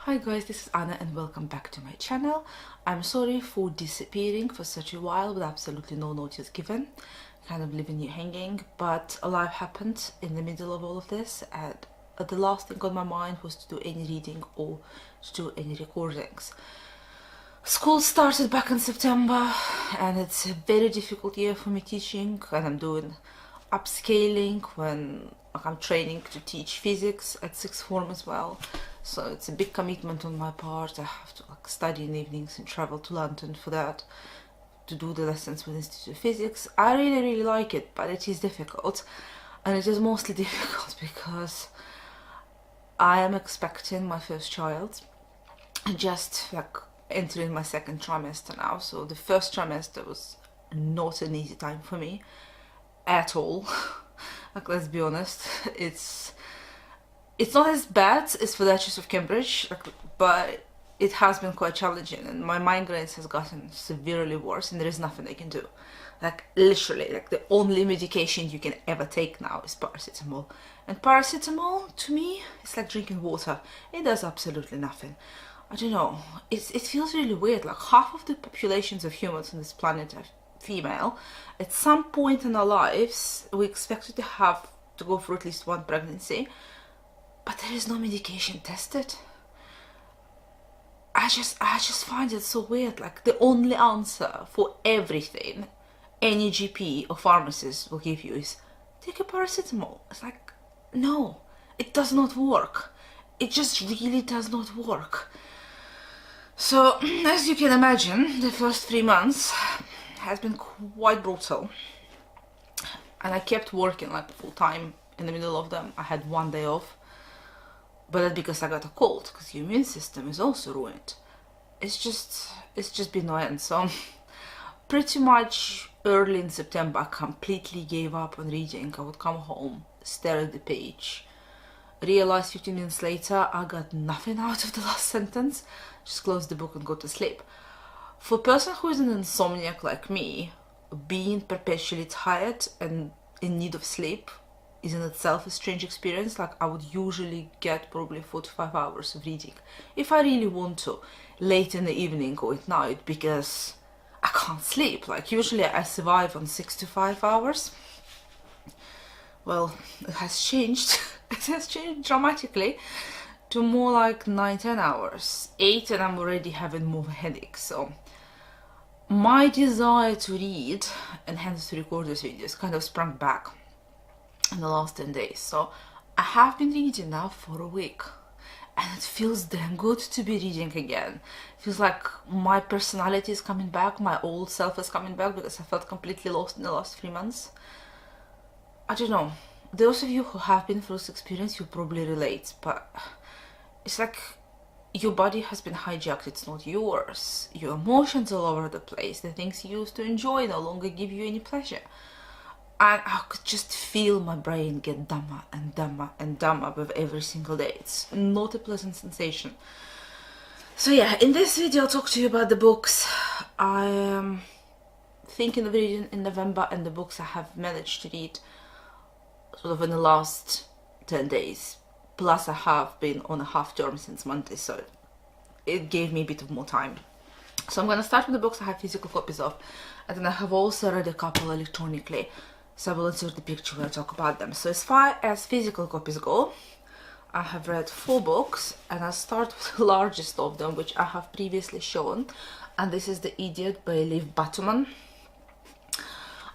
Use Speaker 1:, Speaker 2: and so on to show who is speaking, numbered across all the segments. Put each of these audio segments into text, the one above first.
Speaker 1: Hi guys, this is Anna and welcome back to my channel. I'm sorry for disappearing for such a while with absolutely no notice given, kind of leaving you hanging, but a lot happened in the middle of all of this, and the last thing on my mind was to do any reading or to do any recordings. School started back in September and it's a very difficult year for me teaching, and I'm doing upscaling when I'm training to teach physics at sixth form as well. So it's a big commitment on my part. I have to study in the evenings and travel to London for that, to do the lessons with Institute of Physics. I really like it, but it is difficult, and it is mostly difficult because I am expecting my first child, just like entering my second trimester now. So the first trimester was not an easy time for me at all. Like, let's be honest, it's not as bad as for the Duchess of Cambridge, but it has been quite challenging, and my migraines has gotten severely worse, and there is nothing I can do. Like, literally, like, the only medication you can ever take now is paracetamol, and paracetamol to me it's like drinking water. It does absolutely nothing. I don't know, it feels really weird. Like, half of the populations of humans on this planet are female. At some point in our lives we expected to have to go through at least one pregnancy, but there is no medication tested. I just find it so weird. Like, the only answer for everything any GP or pharmacist will give you is take a paracetamol. It's like, no, it does not work. It just really does not work. So as you can imagine, the first 3 months has been quite brutal, and I kept working like full time in the middle of them. I had one day off, but that's because I got a cold, because your immune system is also ruined. It's just been annoying. So pretty much early in September I completely gave up on reading. I would come home, stare at the page, realize 15 minutes later I got nothing out of the last sentence, just close the book and go to sleep. For a person who is an insomniac like me, being perpetually tired and in need of sleep is in itself a strange experience. Like, I would usually get probably 4 to 5 hours of reading if I really want to, late in the evening or at night, because I can't sleep. Like, usually I survive on 6 to 5 hours. Well, it has changed. It has changed dramatically to more like 9-10 hours, 8, and I'm already having more headaches. So my desire to read and hence to record this videos kind of sprung back in the last 10 days. So I have been reading now for a week, and it feels damn good to be reading again. It feels like my personality is coming back, my old self is coming back, because I felt completely lost in the last 3 months. I don't know, those of you who have been through this experience, you probably relate, but it's like your body has been hijacked. It's not yours. Your emotions all over the place. The things you used to enjoy no longer give you any pleasure. And I could just feel my brain get dumber and dumber and dumber with every single day. It's not a pleasant sensation. So yeah, in this video I'll talk to you about the books I am thinking of reading in November, and the books I have managed to read sort of in the last 10 days. Plus I have been on a half term since Monday, so it gave me a bit of more time. So I'm going to start with the books I have physical copies of, and then I have also read a couple electronically. So I will insert the picture when I talk about them. So as far as physical copies go, I have read 4 books, and I'll start with the largest of them, which I have previously shown, and this is The Idiot by Liv Batuman.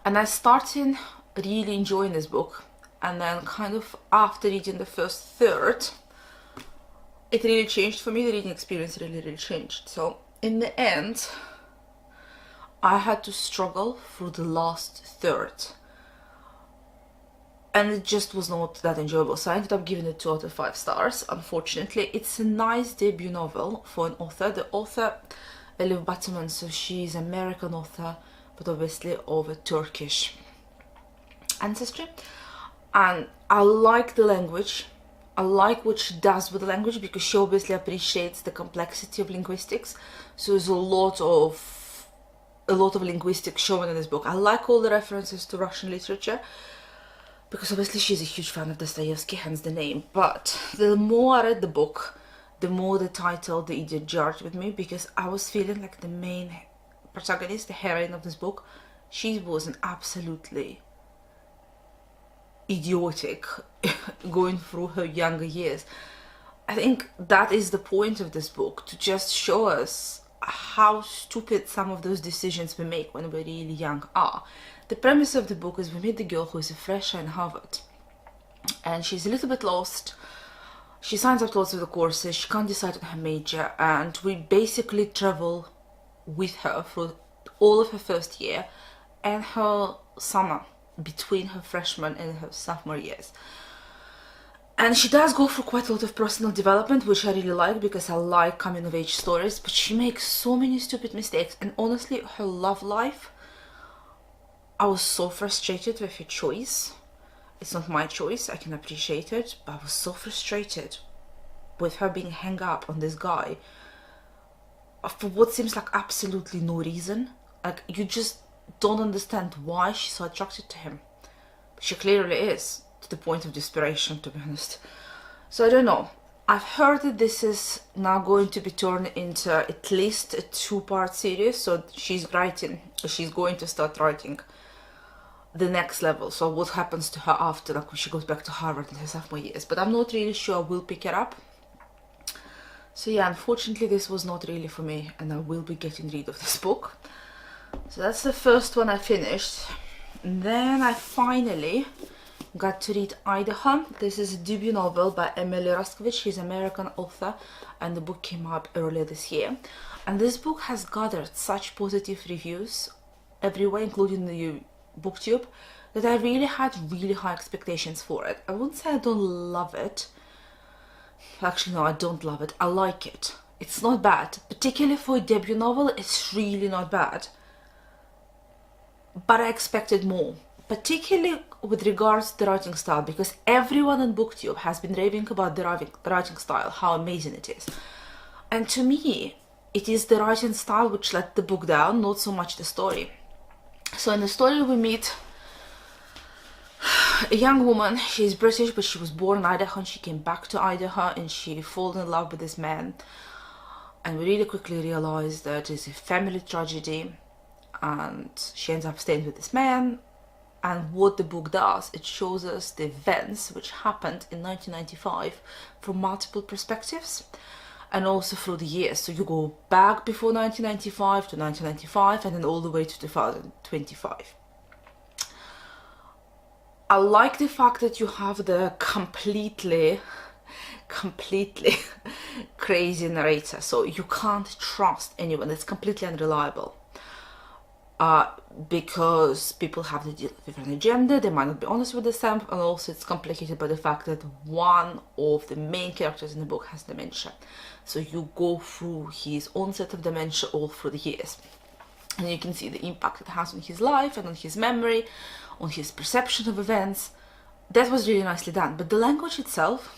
Speaker 1: And I started really enjoying this book, and then kind of after reading the first third, it really changed for me. The reading experience really changed. So in the end, I had to struggle through the last third, and it just was not that enjoyable. So I ended up giving it 2 out of 5 stars. Unfortunately, it's a nice debut novel for an author. The author, Liv Batuman, so she's an American author, but obviously of a Turkish ancestry. And I like the language. I like what she does with the language, because she obviously appreciates the complexity of linguistics. So there's a lot of linguistics shown in this book. I like all the references to Russian literature, because obviously she's a huge fan of Dostoevsky, hence the name. But the more I read the book, the more the title The Idiot jarred with me, because I was feeling like the main protagonist, the heroine of this book, she was an absolutely idiotic going through her younger years. I think that is the point of this book, to just show us how stupid some of those decisions we make when we're really young are. The premise of the book is we meet the girl who is a fresher in Harvard, and she's a little bit lost. She signs up to lots of the courses, she can't decide on her major, and we basically travel with her through all of her first year and her summer between her freshman and her sophomore years. And she does go through quite a lot of personal development, which I really like, because I like coming of age stories, but she makes so many stupid mistakes. And honestly, her love life, I was so frustrated with her choice. It's not my choice, I can appreciate it, but I was so frustrated with her being hung up on this guy for what seems like absolutely no reason. Like, you just don't understand why she's so attracted to him. She clearly is, to the point of desperation, to be honest. So I don't know. I've heard that this is now going to be turned into at least a 2-part series, so she's going to start writing the next level, so what happens to her after, like when she goes back to Harvard in her sophomore years. But I'm not really sure I will pick it up. So yeah, unfortunately this was not really for me, and I will be getting rid of this book. So that's the first one I finished. And then I finally got to read Idaho. This is a debut novel by Emily Raskovich. She's an American author, and the book came up earlier this year. And this book has gathered such positive reviews everywhere, including the booktube, that I really had really high expectations for it. I wouldn't say I don't love it. Actually, no, I don't love it. I like it. It's not bad. Particularly for a debut novel, it's really not bad. But I expected more. Particularly with regards to the writing style, because everyone on booktube has been raving about the writing style, how amazing it is. And to me, it is the writing style which let the book down, not so much the story. So in the story we meet a young woman. She's British, but she was born in Idaho, and she came back to Idaho and she falls in love with this man. And we really quickly realize that it's a family tragedy, and she ends up staying with this man. And what the book does, it shows us the events which happened in 1995 from multiple perspectives, and also through the years. So you go back before 1995 to 1995, and then all the way to 2025. I like the fact that you have the completely crazy narrator, so you can't trust anyone. It's completely unreliable. Because people have the different agenda, they might not be honest with the stamp, and also it's complicated by the fact that one of the main characters in the book has dementia. So you go through his onset of dementia all through the years, and you can see the impact it has on his life and on his memory, on his perception of events. That was really nicely done. But the language itself,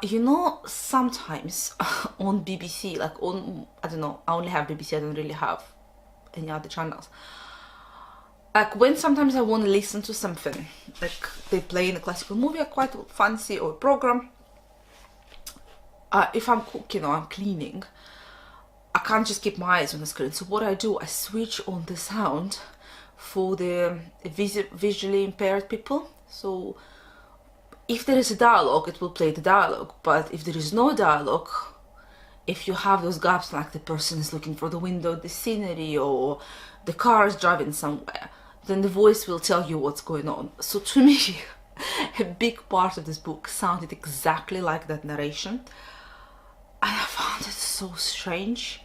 Speaker 1: you know, sometimes on BBC, like on, I don't know, I only have BBC, I don't really have any other channels. Like when sometimes I want to listen to something, like they play in a classical movie I quite fancy, or a program, if I'm cooking or I'm cleaning, I can't just keep my eyes on the screen. So what I do, I switch on the sound for the visually impaired people. So if there is a dialogue, it will play the dialogue, but if there is no dialogue, if you have those gaps, like the person is looking for the window, the scenery, or the car is driving somewhere, then the voice will tell you what's going on. So to me, a big part of this book sounded exactly like that narration, and I found it so strange.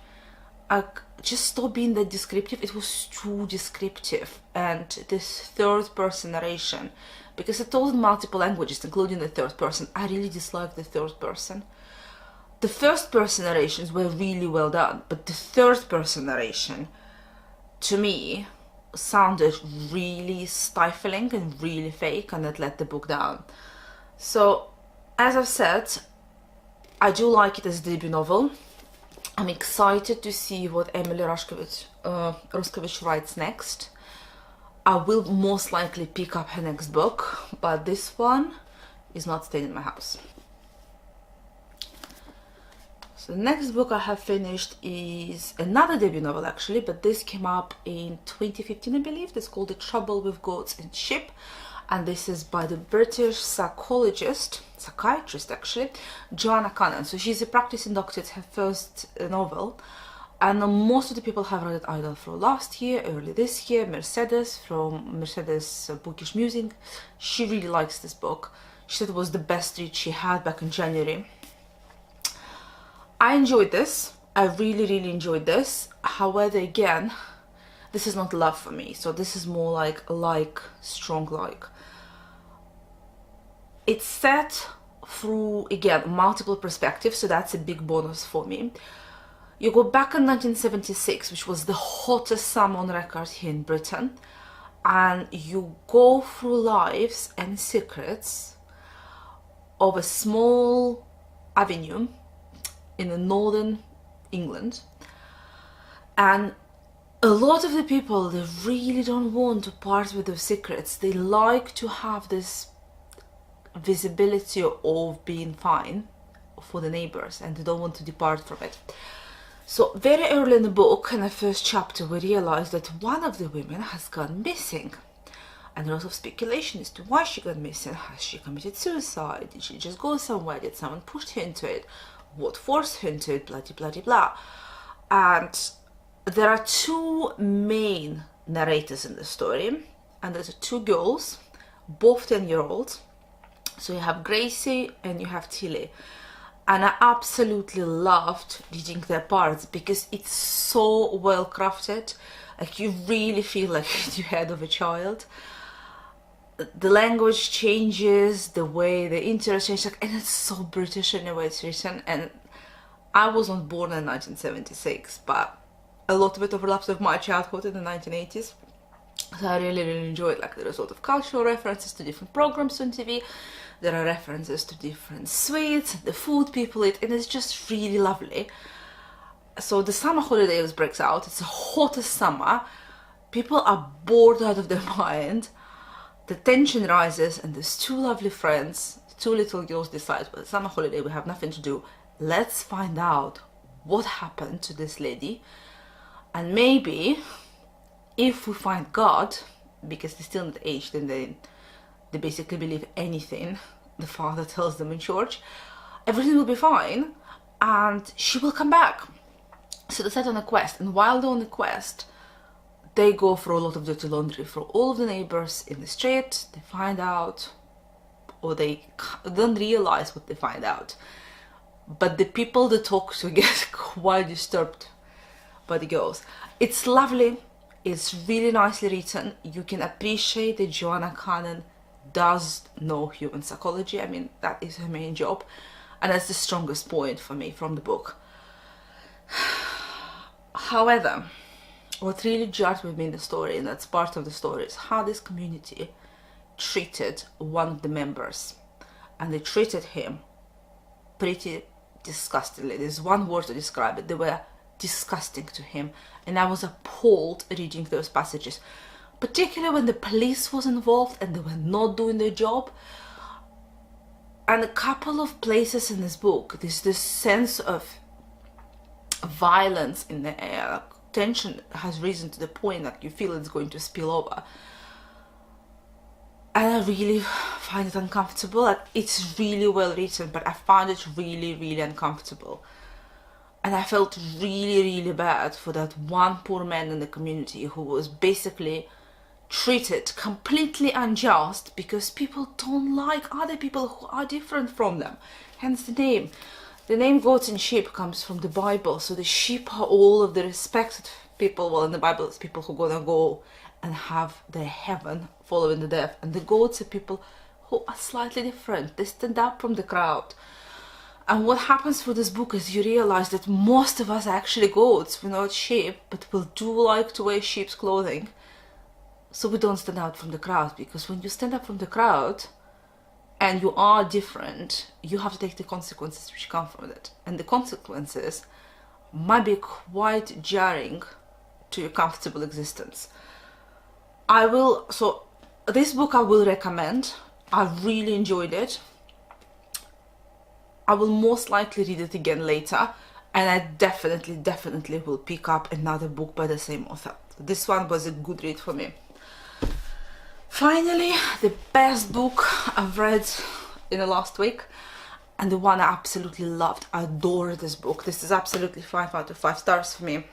Speaker 1: Just stop being that descriptive. It was too descriptive. And this third person narration, because I told in multiple languages, including the third person, I really disliked the third person. The first person narrations were really well done, but the third person narration, to me, sounded really stifling and really fake, and it let the book down. So, as I've said, I do like it as a debut novel. I'm excited to see what Emily Raskovich writes next. I will most likely pick up her next book, but this one is not staying in my house. So the next book I have finished is another debut novel actually, but this came up in 2015 I believe. It's called The Trouble with Goats and Sheep, and this is by the British psychiatrist actually, Joanna Cannon. So she's a practicing doctor. It's her first novel, and most of the people have read it either from last year, early this year. Mercedes from Mercedes Bookish Musing, she really likes this book. She said it was the best read she had back in January. I enjoyed this. I really enjoyed this. However, again, this is not love for me. So this is more like strong like. It's set through, again, multiple perspectives, so that's a big bonus for me. You go back in 1976, which was the hottest summer on record here in Britain, and you go through lives and secrets of a small avenue in the northern England, and a lot of the people, they really don't want to part with those secrets. They like to have this visibility of being fine for the neighbors, and they don't want to depart from it. So very early in the book, in the first chapter, we realize that one of the women has gone missing, and a lot of speculation as to why she got missing. Has she committed suicide? Did she just go somewhere? Did someone push her into it? What forced her into it? Blah blah blah blah. And there are two main narrators in the story, and there's two girls, both 10-year-olds. So you have Gracie and you have Tilly, and I absolutely loved reading their parts because it's so well crafted. Like, you really feel like you're head of a child. The language changes, the way the interest changes, and it's so British in the way it's written. And I wasn't born in 1976, but a lot of it overlaps with my childhood in the 1980s. So I really enjoyed, like, there are sort of cultural references to different programs on TV. There are references to different sweets, the food people eat, and it's just really lovely. So the summer holidays breaks out. It's the hottest summer. People are bored out of their mind. The tension rises, and there's two lovely friends, two little girls decide, well, summer holiday, we have nothing to do. Let's find out what happened to this lady. And maybe if we find God, because they're still not aged and they basically believe anything the father tells them in church, everything will be fine and she will come back. So they set on a quest, and while they're on the quest, they go through a lot of dirty laundry for all of the neighbors in the street. They find out, or they don't realize what they find out, but the people they talk to get quite disturbed by the girls. It's lovely. It's really nicely written. You can appreciate that Joanna Cannon does know human psychology. I mean, that is her main job, and that's the strongest point for me from the book. However, what really jarred with me in the story, and that's part of the story, is how this community treated one of the members, and they treated him pretty disgustingly. There's one word to describe it. They were disgusting to him, and I was appalled reading those passages, particularly when the police was involved and they were not doing their job. And a couple of places in this book, there's this sense of violence in the air. Tension has risen to the point that you feel it's going to spill over, and I really find it uncomfortable. Like, it's really well written, but I found it really uncomfortable, and I felt really bad for that one poor man in the community who was basically treated completely unjust because people don't like other people who are different from them. Hence the name. The name goats and sheep comes from the Bible. So the sheep are all of the respected people. Well, in the Bible, it's people who are gonna go and have their heaven following the death. And the goats are people who are slightly different. They stand up from the crowd. And what happens through this book is you realize that most of us are actually goats. We're not sheep, but we do like to wear sheep's clothing. So we don't stand out from the crowd, because when you stand up from the crowd and you are different, you have to take the consequences which come from it. And the consequences might be quite jarring to your comfortable existence. So this book I will recommend. I really enjoyed it. I will most likely read it again later. and I definitely will pick up another book by the same author. This one was a good read for me. Finally, the best book I've read in the last week, and the one I absolutely loved. I adore this book. This is absolutely 5 out of 5 stars for me.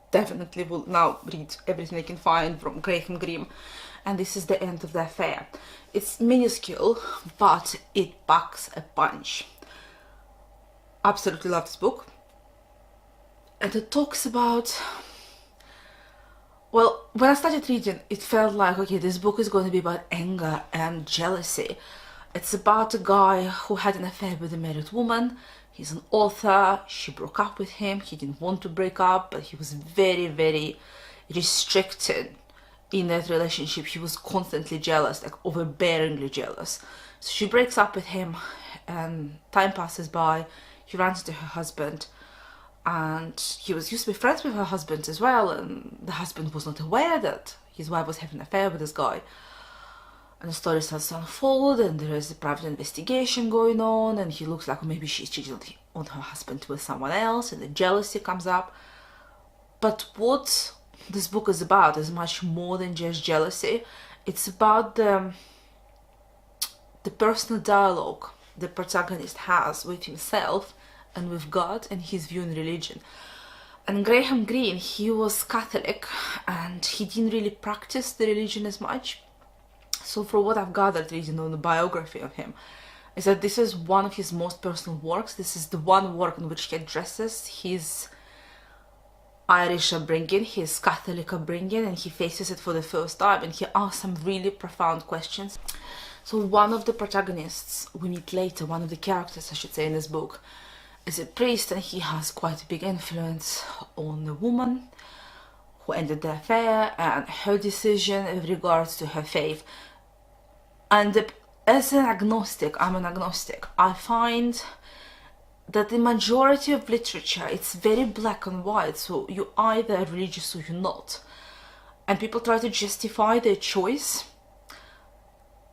Speaker 1: Definitely will now read everything I can find from Graham Greene, and this is The End of the Affair. It's minuscule, but it packs a punch. Absolutely love this book. And it talks about, well, when I started reading, it felt like, okay, this book is going to be about anger and jealousy. It's about a guy who had an affair with a married woman. He's an author. She broke up with him. He didn't want to break up, but he was very restricted in that relationship. He was constantly jealous, like overbearingly jealous. So she breaks up with him, and time passes by. He runs into her husband, and he used to be friends with her husband as well, and the husband was not aware that his wife was having an affair with this guy. And the story starts to unfold, and there is a private investigation going on, and he looks like maybe she's cheating on her husband with someone else, and the jealousy comes up. But what this book is about is much more than just jealousy. It's about the personal dialogue the protagonist has with himself and with God and his view in religion. And Graham Greene, he was Catholic, and he didn't really practice the religion as much. So from what I've gathered reading on the biography of him, is that this is one of his most personal works. This is the one work in which he addresses his Irish upbringing, his Catholic upbringing, and he faces it for the first time, and he asks some really profound questions. So one of the protagonists we meet later, one of the characters I should say in this book, is a priest, and he has quite a big influence on the woman who ended the affair and her decision with regards to her faith. And as an agnostic, I'm an agnostic, I find that the majority of literature, it's very black and white, so you're either religious or you're not. And people try to justify their choice.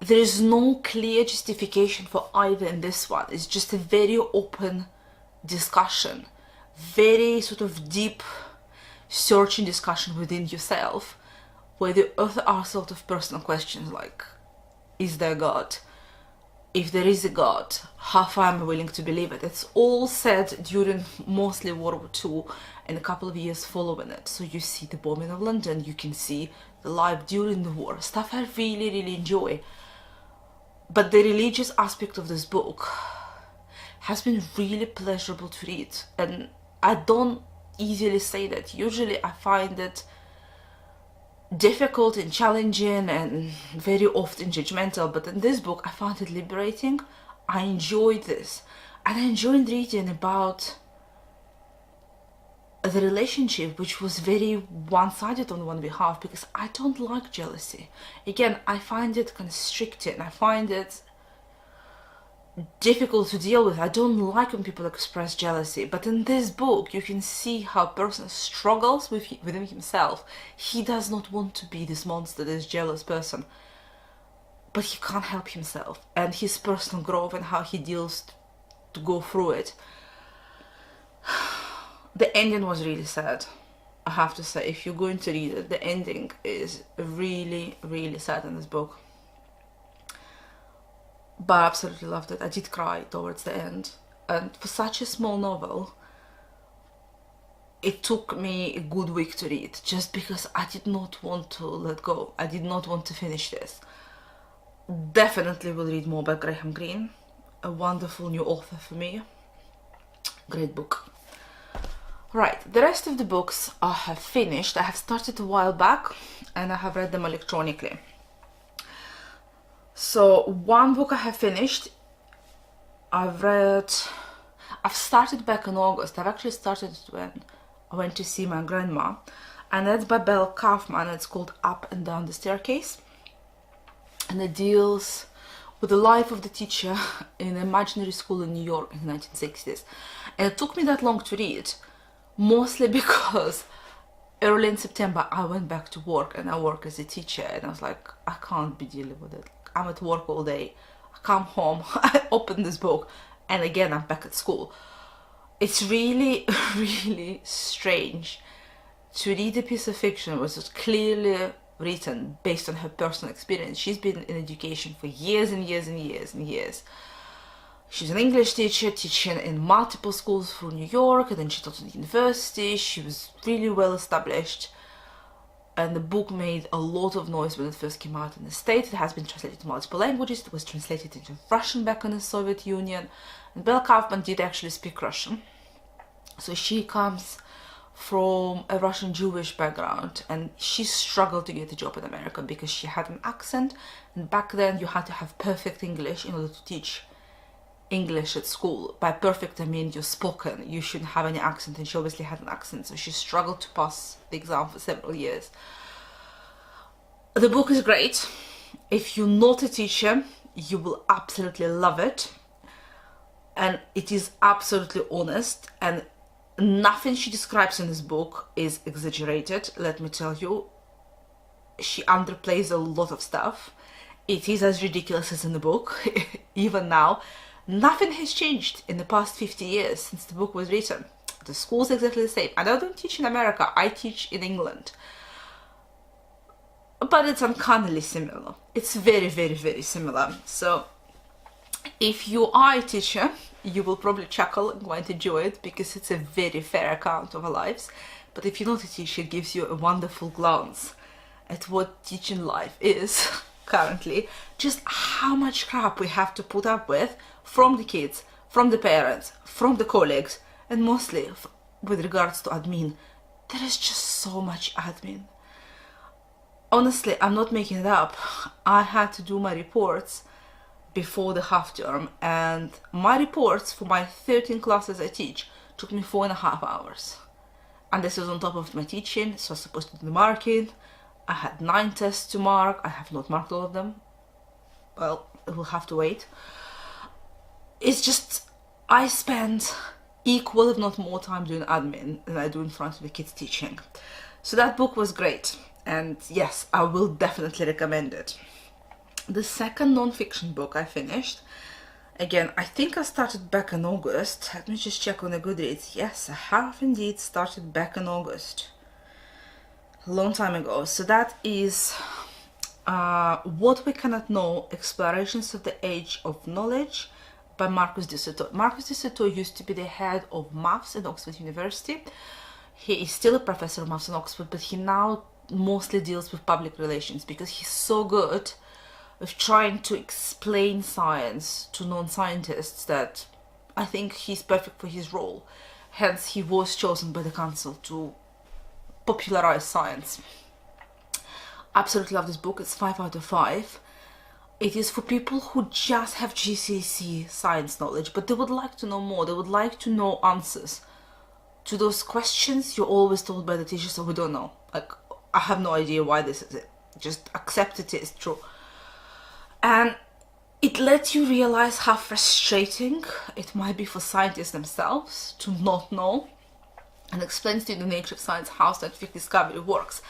Speaker 1: There is no clear justification for either in this one. It's just a very open discussion, very sort of deep searching discussion within yourself, where the author asks a lot of personal questions like, is there God? If there is a God, how far am I willing to believe it? It's all said during mostly World War II and a couple of years following it. So you see the bombing of London, you can see the life during the war, stuff I really enjoy. But the religious aspect of this book has been really pleasurable to read, and I don't easily say that. Usually I find it difficult and challenging and very often judgmental, but in this book I found it liberating. I enjoyed this, and I enjoyed reading about the relationship, which was very one-sided on one behalf, because I don't like jealousy. Again, I find it constricting, I find it difficult to deal with. I don't like when people express jealousy, but in this book you can see how a person struggles within himself. He does not want to be this monster, this jealous person, but he can't help himself, and his personal growth and how he deals to go through it. The ending was really sad, I have to say. If you're going to read it, the ending is really sad in this book. But I absolutely loved it. I did cry towards the end, and for such a small novel it took me a good week to read, just because I did not want to let go. I did not want to finish this. Definitely will read more by Graham Greene, a wonderful new author for me. Great book. Right, the rest of the books I have finished. I have started a while back and I have read them electronically. So one book I have finished, I've started back in August. I've actually started when I went to see my grandma, and that's by Belle Kaufman. It's called Up and Down the Staircase, and it deals with the life of the teacher in an imaginary school in New York in the 1960s. And it took me that long to read, mostly because early in September I went back to work, and I work as a teacher, and I was like, I can't be dealing with it. I'm at work all day, I come home, I open this book, and again I'm back at school. It's really, really strange to read a piece of fiction which was clearly written based on her personal experience. She's been in education for years and years and years and years. She's an English teacher, teaching in multiple schools through New York, and then she taught at the university. She was really well established, and the book made a lot of noise when it first came out in the States. It has been translated to multiple languages. It was translated into Russian back in the Soviet Union, and Belle Kaufman did actually speak Russian. So she comes from a Russian Jewish background, and she struggled to get a job in America because she had an accent, and back then you had to have perfect English in order to teach English at school. By perfect I mean you're spoken, you shouldn't have any accent, and she obviously had an accent, so she struggled to pass the exam for several years. The book is great. If you're not a teacher, you will absolutely love it, and it is absolutely honest, and nothing she describes in this book is exaggerated. Let me tell you, she underplays a lot of stuff. It is as ridiculous as in the book. Even now, nothing has changed in the past 50 years since the book was written. The school's exactly the same, and I don't teach in America, I teach in England, but it's uncannily similar. It's very, very, very similar. So if you are a teacher, you will probably chuckle and quite enjoy it because it's a very fair account of our lives. But if you're not a teacher, it gives you a wonderful glance at what teaching life is currently, just how much crap we have to put up with from the kids, from the parents, from the colleagues, and mostly with regards to admin. There is just so much admin. Honestly, I'm not making it up. I had to do my reports before the half term, and my reports for my 13 classes I teach took me 4.5 hours, and this is on top of my teaching. So I was supposed to do the marking. I had 9 tests to mark. I have not marked all of them. Well, it will have to wait. It's just, I spend equal if not more time doing admin than I do in front of the kids teaching. So that book was great, and yes, I will definitely recommend it. The second non-fiction book I finished, again, I think I started back in August. Let me just check on the Goodreads. Yes, I have indeed started back in August, a long time ago. So that is What We Cannot Know, Explorations of the Age of Knowledge by Marcus de Sautoy. Marcus de Sautoy used to be the head of maths at Oxford University. He is still a professor of maths in Oxford, but he now mostly deals with public relations because he's so good of trying to explain science to non-scientists that I think he's perfect for his role. Hence, he was chosen by the council to popularize science. Absolutely love this book. It's 5 out of 5. It is for people who just have GCSE science knowledge, but they would like to know more. They would like to know answers to those questions you're always told by the teacher, so we don't know. Like, I have no idea why this is it. Just accept it is true. And it lets you realize how frustrating it might be for scientists themselves to not know, and explains to you the nature of science, how scientific discovery works.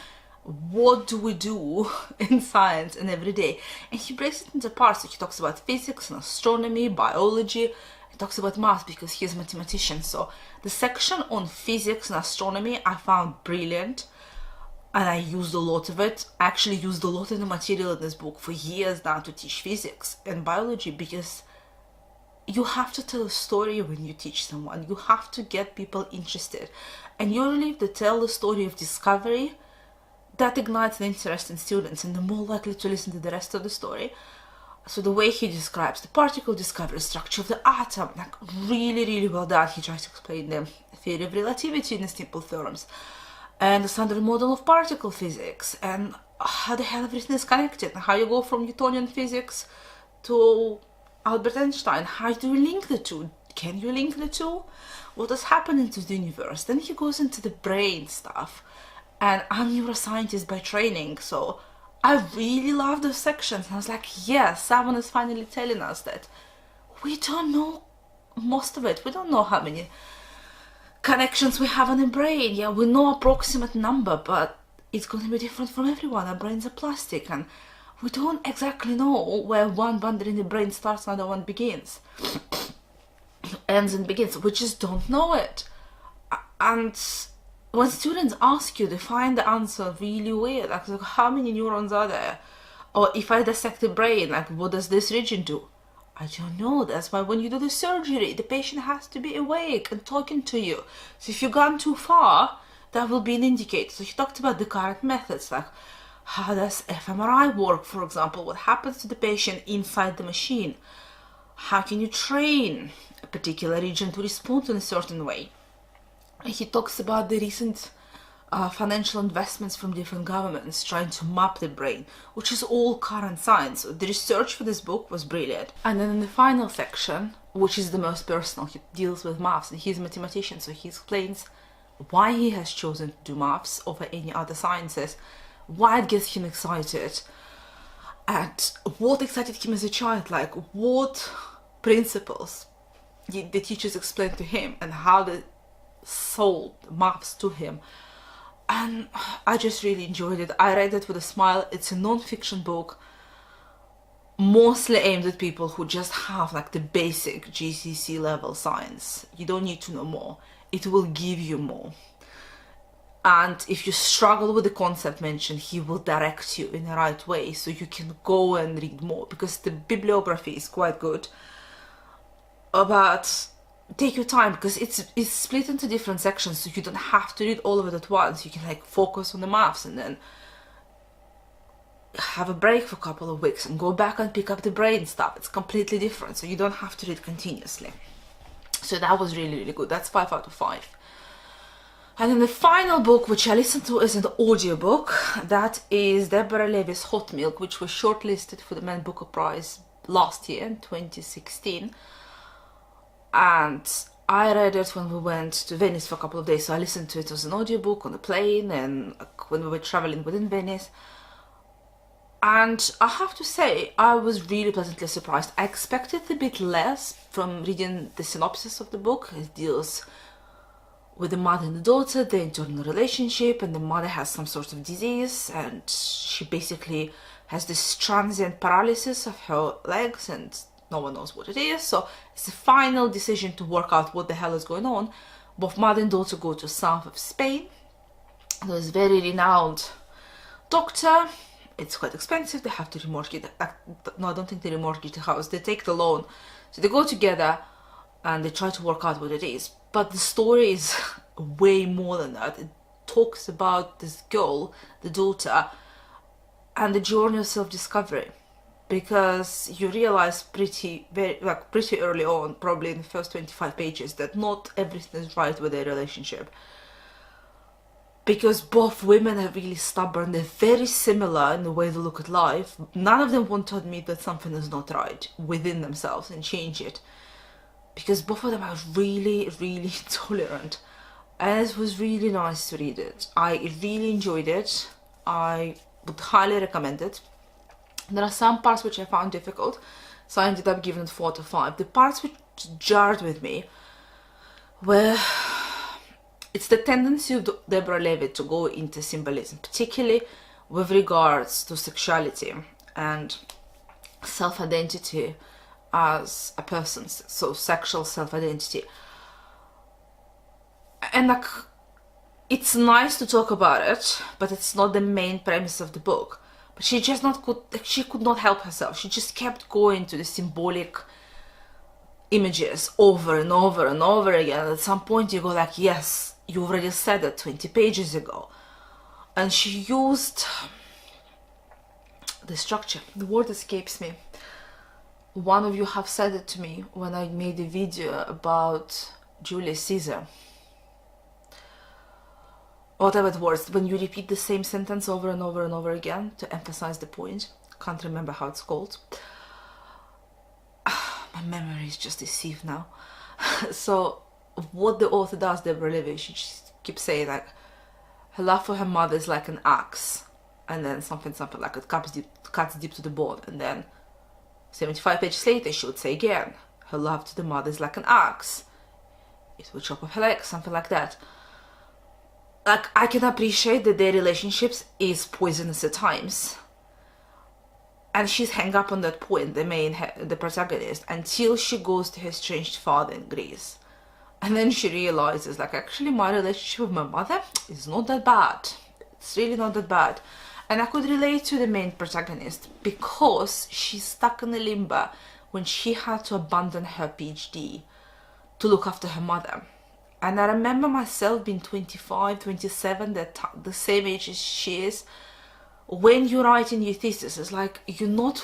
Speaker 1: What do we do in science and every day? And he breaks it into parts. So he talks about physics and astronomy, biology. He talks about math because he's a mathematician. So the section on physics and astronomy I found brilliant, and I used a lot of it. I actually used a lot of the material in this book for years now to teach physics and biology, because you have to tell a story when you teach someone. You have to get people interested. And usually if they tell the story of discovery, that ignites an interest in students, and they're more likely to listen to the rest of the story. So the way he describes the particle discovery, structure of the atom, like really, really well done. He tries to explain the theory of relativity in simple terms, and the standard model of particle physics, and how the hell everything is connected, and how you go from Newtonian physics to Albert Einstein. How do you link the two? Can you link the two? What has happened to the universe? Then he goes into the brain stuff, and I'm a neuroscientist by training, so I really love those sections. And I was like, yes, someone is finally telling us that we don't know most of it. We don't know how many connections we have in the brain. Yeah, we know approximate number, but it's going to be different from everyone. Our brains are plastic, and we don't exactly know where one bundle in the brain starts and another one begins. ends and begins. We just don't know it. And when students ask you, they find the answer really weird. Like, how many neurons are there? Or if I dissect the brain, like, what does this region do? I don't know. That's why when you do the surgery, the patient has to be awake and talking to you. So if you've gone too far, that will be an indicator. So he talked about the current methods, like how does fMRI work, for example? What happens to the patient inside the machine? How can you train a particular region to respond in a certain way? He talks about the recent financial investments from different governments trying to map the brain, which is all current science. So the research for this book was brilliant. And then in the final section, which is the most personal, he deals with maths, and he's a mathematician, so he explains why he has chosen to do maths over any other sciences, why it gets him excited, and what excited him as a child, like what principles the teachers explained to him and how they sold maths to him. And I just really enjoyed it. I read it with a smile. It's a non-fiction book, mostly aimed at people who just have like the basic GCSE level science. You don't need to know more. It will give you more. And if you struggle with the concept mentioned, he will direct you in the right way so you can go and read more, because the bibliography is quite good. But take your time, because it's split into different sections, so you don't have to read all of it at once. You can like focus on the maths and then have a break for a couple of weeks and go back and pick up the brain stuff. It's completely different, so you don't have to read continuously. So that was really, really good. That's 5 out of 5. And then the final book, which I listened to, is an audiobook. That is Deborah Levy's Hot Milk, which was shortlisted for the Man Booker Prize last year, in 2016. And I read it when we went to Venice for a couple of days, so I listened to it as an audiobook on the plane and when we were traveling within Venice. And I have to say, I was really pleasantly surprised. I expected a bit less from reading the synopsis of the book. It deals with the mother and the daughter, their internal relationship, and the mother has some sort of disease, and she basically has this transient paralysis of her legs, and no one knows what it is. So it's a final decision to work out what the hell is going on. Both mother and daughter go to south of Spain. There's a very renowned doctor. It's quite expensive. They have to remortgage it. No, I don't think they remortgage the house. They take the loan. So they go together and they try to work out what it is. But the story is way more than that. It talks about this girl, the daughter, and the journey of self-discovery. Because you realize pretty early on, probably in the first 25 pages, that not everything is right with their relationship. Because both women are really stubborn. They're very similar in the way they look at life. None of them want to admit that something is not right within themselves and change it. Because both of them are really, really intolerant. And it was really nice to read it. I really enjoyed it. I would highly recommend it. There are some parts which I found difficult, so I ended up giving it 4 out of 5. The parts which jarred with me were... It's the tendency of Deborah Levy to go into symbolism, particularly with regards to sexuality and self-identity as a person, so sexual self-identity. And like, it's nice to talk about it, but it's not the main premise of the book. But she just she could not help herself. She just kept going to the symbolic images over and over and over again. At some point you go like, yes, you already said it 20 pages ago. And she used the structure. The word escapes me. One of you have said it to me when I made a video about Julius Caesar. Whatever it was, when you repeat the same sentence over and over and over again to emphasize the point. Can't remember how it's called. My memory is just deceived now. So what the author does, Deborah Levy, she just keeps saying like, her love for her mother is like an axe, and then something like it cuts deep to the bone, and then 75 pages later she would say again, her love to the mother is like an axe, it would chop off her leg, something like that. Like, I can appreciate that their relationships is poisonous at times, And she's hung up on that point, the protagonist, until she goes to her estranged father in Greece. And then she realizes, like, actually my relationship with my mother is not that bad. It's really not that bad. And I could relate to the main protagonist because she's stuck in a limbo when she had to abandon her PhD to look after her mother. And I remember myself being 25, 27, the same age as she is. When you're writing your thesis, it's like you're not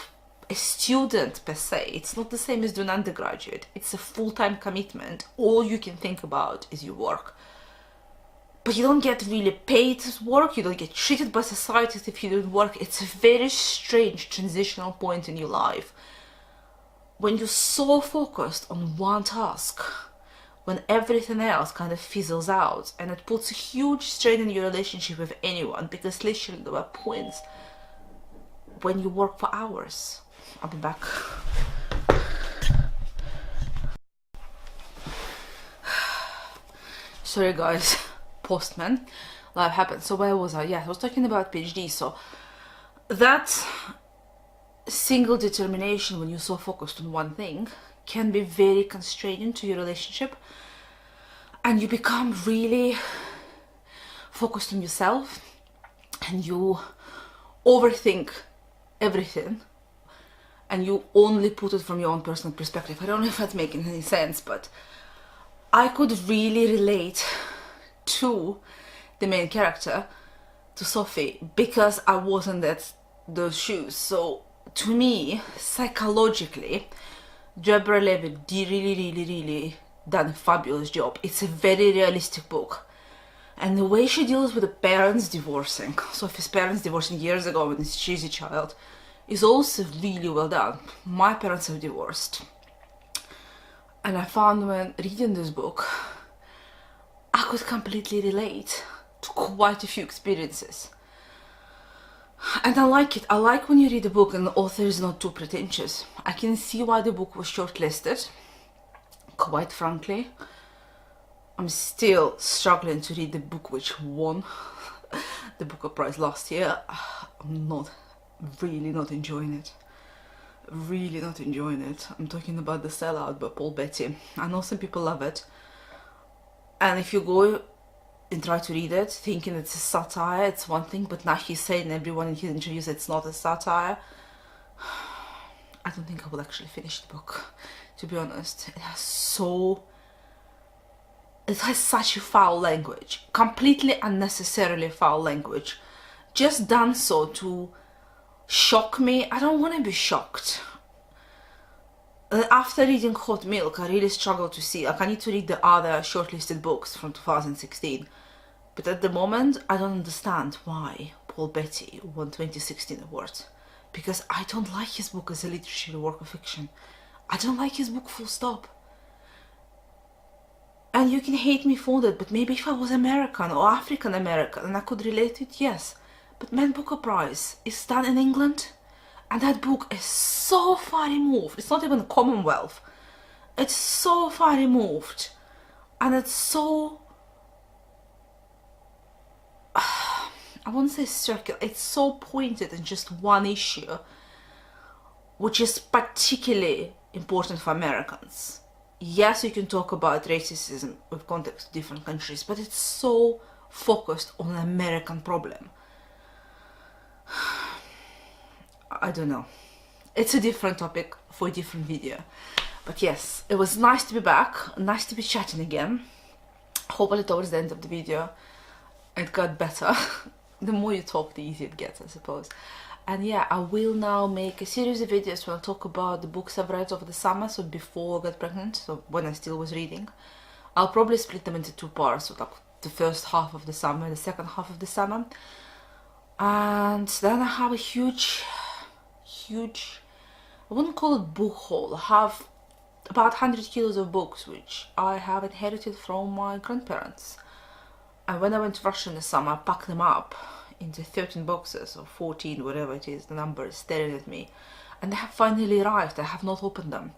Speaker 1: a student per se. It's not the same as doing undergraduate. It's a full-time commitment. All you can think about is your work. But you don't get really paid to work. You don't get treated by society as if you don't work. It's a very strange transitional point in your life when you're so focused on one task, when everything else kind of fizzles out, and it puts a huge strain on your relationship with anyone, because literally there were points when you work for hours. I'll be back. Sorry guys, postman, life happened. So where was I? Yeah, I was talking about PhD. So that single determination when you're so focused on one thing can be very constraining to your relationship, and you become really focused on yourself and you overthink everything and you only put it from your own personal perspective. I don't know if that's making any sense, but I could really relate to the main character, to Sophie, because I was in those shoes. So to me, psychologically, Deborah Levitt really done a fabulous job. It's a very realistic book, and the way she deals with the parents divorcing, Sophie's parents divorcing years ago when she's a child, is also really well done. My parents have divorced, and I found when reading this book I could completely relate to quite a few experiences. And I like it. I like when you read a book and the author is not too pretentious. I can see why the book was shortlisted. Quite frankly, I'm still struggling to read the book which won the Booker Prize last year. I'm really not enjoying it. Really not enjoying it. I'm talking about The Sellout by Paul Beatty. I know some people love it. And if you go and try to read it thinking it's a satire, it's one thing, but now he's saying everyone in his interviews it's not a satire. I don't think I will actually finish the book, to be honest. It has such a foul language, completely unnecessarily foul language, just done so to shock me. I don't want to be shocked. After reading Hot Milk, I really struggle to see, like, I need to read the other shortlisted books from 2016. But at the moment, I don't understand why Paul Beatty won 2016 award. Because I don't like his book as a literary work of fiction. I don't like his book, full stop. And you can hate me for that, but maybe if I was American or African American and I could relate to it, yes. But Man Booker Prize is done in England, and that book is so far removed. It's not even Commonwealth. It's so far removed, and it's so, I won't say circular, it's so pointed in just one issue, which is particularly important for Americans. Yes, you can talk about racism with context of different countries, but it's so focused on an American problem. I don't know. It's a different topic for a different video. But yes, it was nice to be back, nice to be chatting again. Hopefully towards the end of the video it got better. The more you talk, the easier it gets, I suppose. And yeah, I will now make a series of videos when I talk about the books I've read over the summer, so before I got pregnant, so when I still was reading. I'll probably split them into two parts, so like the first half of the summer and the second half of the summer. And then I have a huge, I wouldn't call it book haul. I have about 100 kilos of books which I have inherited from my grandparents. And when I went to Russia in the summer, I packed them up into 13 boxes or 14, whatever it is, the number is staring at me. And they have finally arrived. I have not opened them.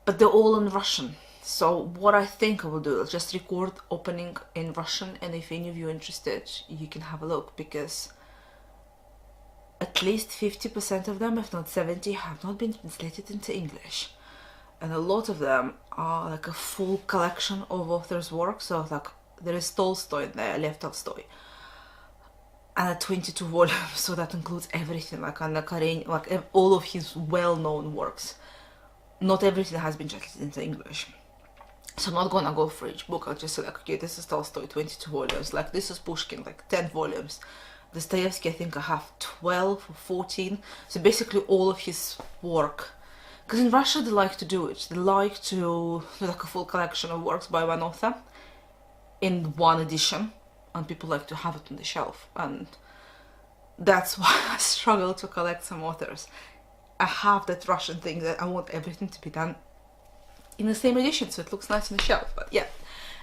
Speaker 1: But they're all in Russian. So what I think I will do is just record opening in Russian, and if any of you are interested, you can have a look, because at least 50% of them, if not 70, have not been translated into English. And a lot of them are like a full collection of authors' work. So like there is Tolstoy in there, Lev Tolstoy, and 22 volumes, so that includes everything, like Anna Karenina, like all of his well-known works. Not everything has been translated into English. So I'm not gonna go for each book. I'll just say like, okay, this is Tolstoy, 22 volumes. Like this is Pushkin, like 10 volumes. Dostoevsky, I think I have 12 or 14. So basically all of his work. Because in Russia they like to do it. They like to do like a full collection of works by one author in one edition. And people like to have it on the shelf. And that's why I struggle to collect some authors. I have that Russian thing that I want everything to be done in the same edition, so it looks nice on the shelf. But yeah,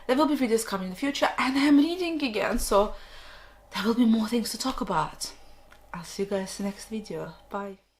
Speaker 1: there will be videos coming in the future, and I'm reading again, so there will be more things to talk about. I'll see you guys in the next video. Bye.